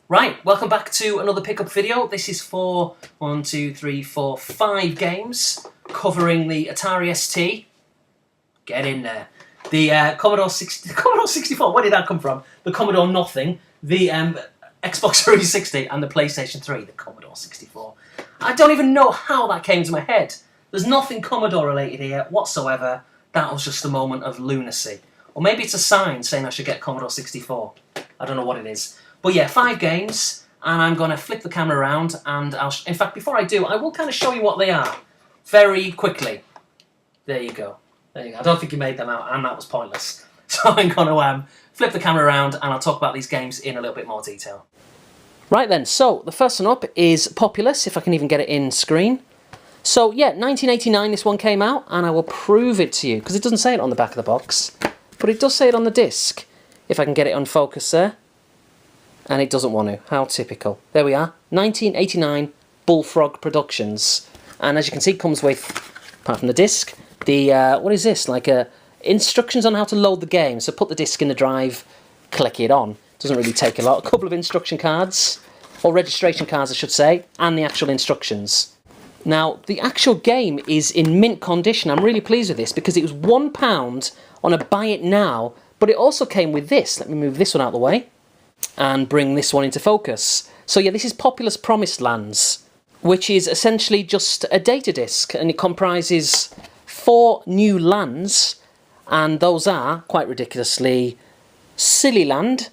Right, welcome back to another pickup video. This is for 5 games covering the Atari ST. Get in there. The Commodore 64, where did that come from? The Commodore Nothing, the Xbox 360 and the PlayStation 3, the Commodore 64. I don't even know how that came to my head. There's nothing Commodore related here whatsoever. That was just a moment of lunacy. Or maybe it's a sign saying I should get Commodore 64. I don't know what it is. But yeah, 5 games, and I'm going to flip the camera around, and in fact, before I do, I will kind of show you what they are very quickly. There you go. There you go. I don't think you made them out, and that was pointless. So I'm going to flip the camera around, and I'll talk about these games in a little bit more detail. Right then, so the first one up is Populous, if I can even get it in screen. So yeah, 1989 this one came out, and I will prove it to you, because it doesn't say it on the back of the box, but it does say it on the disc, if I can get it on focus there. And it doesn't want to. How typical. There we are. 1989 Bullfrog Productions. And as you can see, it comes with, apart from the disc, the, what is this? Like instructions on how to load the game. So put the disc in the drive, click it on. Doesn't really take a lot. A couple of instruction cards, or registration cards I should say, and the actual instructions. Now, the actual game is in mint condition. I'm really pleased with this because it was £1 on a buy it now, but it also came with this. Let me move this one out of the way and bring this one into focus. So yeah, this is Populous Promised Lands, which is essentially just a data disk, and it comprises 4 new lands, and those are, quite ridiculously, Silly Land.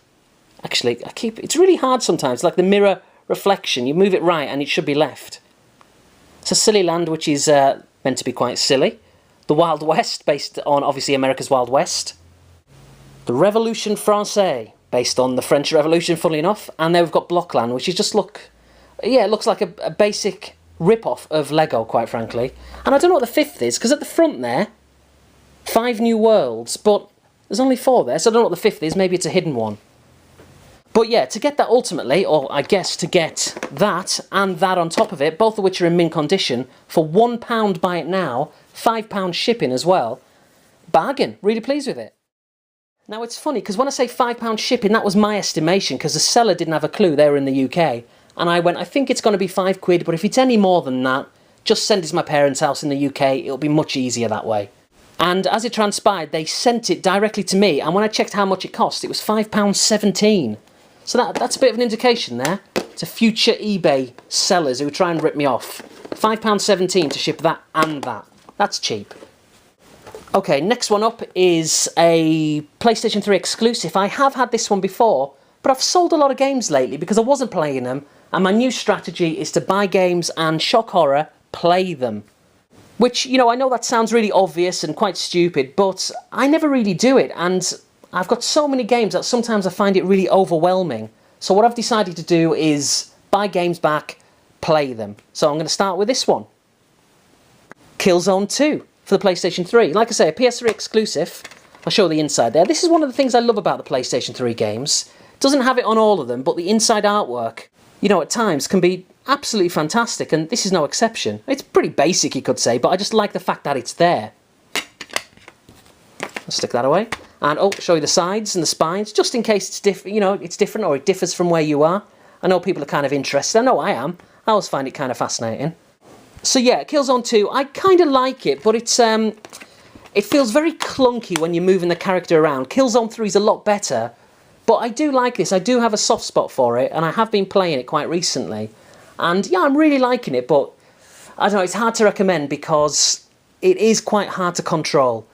Actually, it's really hard sometimes, like the mirror reflection. You move it right and it should be left. So Silly Land, which is meant to be quite silly. The Wild West, based on, obviously, America's Wild West. The Révolution Française, based on the French Revolution, funnily enough. And then we've got Blockland, which is just, it looks like a basic rip-off of Lego, quite frankly. And I don't know what the 5th is, because at the front there, 5 new worlds, but there's only 4 there, so I don't know what the 5th is. Maybe it's a hidden one. But yeah, to get that ultimately, or I guess to get that and that on top of it, both of which are in mint condition, for £1 buy it now, £5 shipping as well, bargain. Really pleased with it. Now it's funny, because when I say £5 shipping, that was my estimation, because the seller didn't have a clue, they were in the UK. And I went, I think it's going to be £5, but if it's any more than that, just send it to my parents' house in the UK, it'll be much easier that way. And as it transpired, they sent it directly to me, and when I checked how much it cost, it was £5.17. So that's a bit of an indication there to future eBay sellers who try and rip me off. £5.17 to ship that and that. That's cheap. Okay, next one up is a PlayStation 3 exclusive. I have had this one before, but I've sold a lot of games lately because I wasn't playing them, and my new strategy is to buy games and, shock horror, play them. Which, you know, I know that sounds really obvious and quite stupid, but I never really do it, and I've got so many games that sometimes I find it really overwhelming. So what I've decided to do is buy games back, play them. So I'm going to start with this one. Killzone 2 for the PlayStation 3. Like I say, a PS3 exclusive. I'll show the inside there. This is one of the things I love about the PlayStation 3 games. It doesn't have it on all of them, but the inside artwork, you know, at times can be absolutely fantastic, and this is no exception. It's pretty basic, you could say, but I just like the fact that it's there. I'll stick that away. And show you the sides and the spines, just in case it's it's different or it differs from where you are. I know people are kind of interested. I know I am. I always find it kind of fascinating. So yeah, Killzone 2, I kind of like it, but it feels very clunky when you're moving the character around. Killzone 3 is a lot better, but I do like this. I do have a soft spot for it, and I have been playing it quite recently. And yeah, I'm really liking it, but I don't know, it's hard to recommend because it is quite hard to control.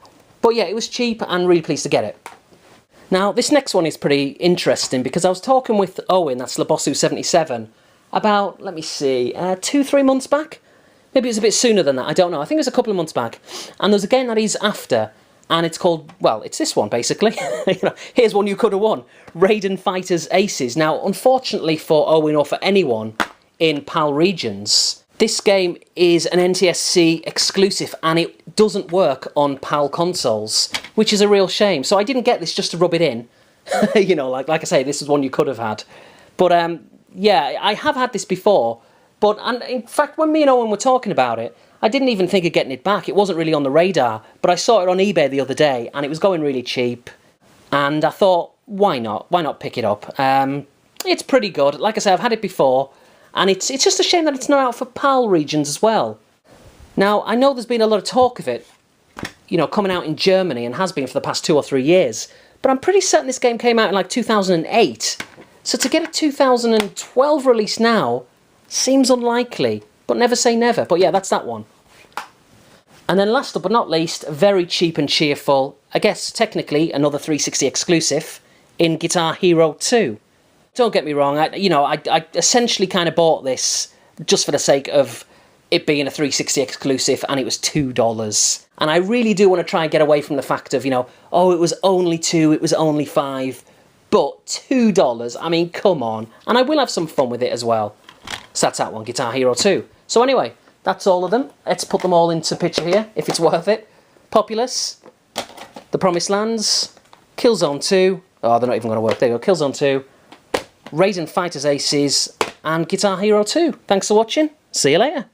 But yeah, it was cheap and really pleased to get it. Now, this next one is pretty interesting because I was talking with Owen, that's Labosu77, about, let me see, 2-3 months back? Maybe it was a bit sooner than that, I don't know. I think it was a couple of months back. And there's a game that he's after, and it's called, well, it's this one, basically. Here's one you could have won. Raiden Fighters Aces. Now, unfortunately for Owen or for anyone in PAL regions, this game is an NTSC exclusive, and it doesn't work on PAL consoles, which is a real shame. So I didn't get this just to rub it in. You know, like I say, this is one you could have had. But yeah, I have had this before. And in fact, when me and Owen were talking about it, I didn't even think of getting it back. It wasn't really on the radar. But I saw it on eBay the other day, and it was going really cheap. And I thought, why not? Why not pick it up? It's pretty good. Like I say, I've had it before, and it's just a shame that it's not out for PAL regions as well. Now, I know there's been a lot of talk of it, you know, coming out in Germany, and has been for the past 2 or 3 years, but I'm pretty certain this game came out in like 2008, so to get a 2012 release now seems unlikely, but never say never. But yeah, that's that one. And then last but not least, very cheap and cheerful, I guess technically another 360 exclusive, in Guitar Hero 2. Don't get me wrong, I essentially kind of bought this just for the sake of it being a 360 exclusive, and it was $2. And I really do want to try and get away from the fact of, you know, oh, it was only 2, it was only 5, but $2, I mean, come on. And I will have some fun with it as well. So that's that one, Guitar Hero 2. So anyway, that's all of them. Let's put them all into picture here, if it's worth it. Populous, The Promised Lands, Killzone 2, oh, they're not even going to work, there you go, Killzone 2, Raiden Fighters Aces, and Guitar Hero 2. Thanks for watching, see you later.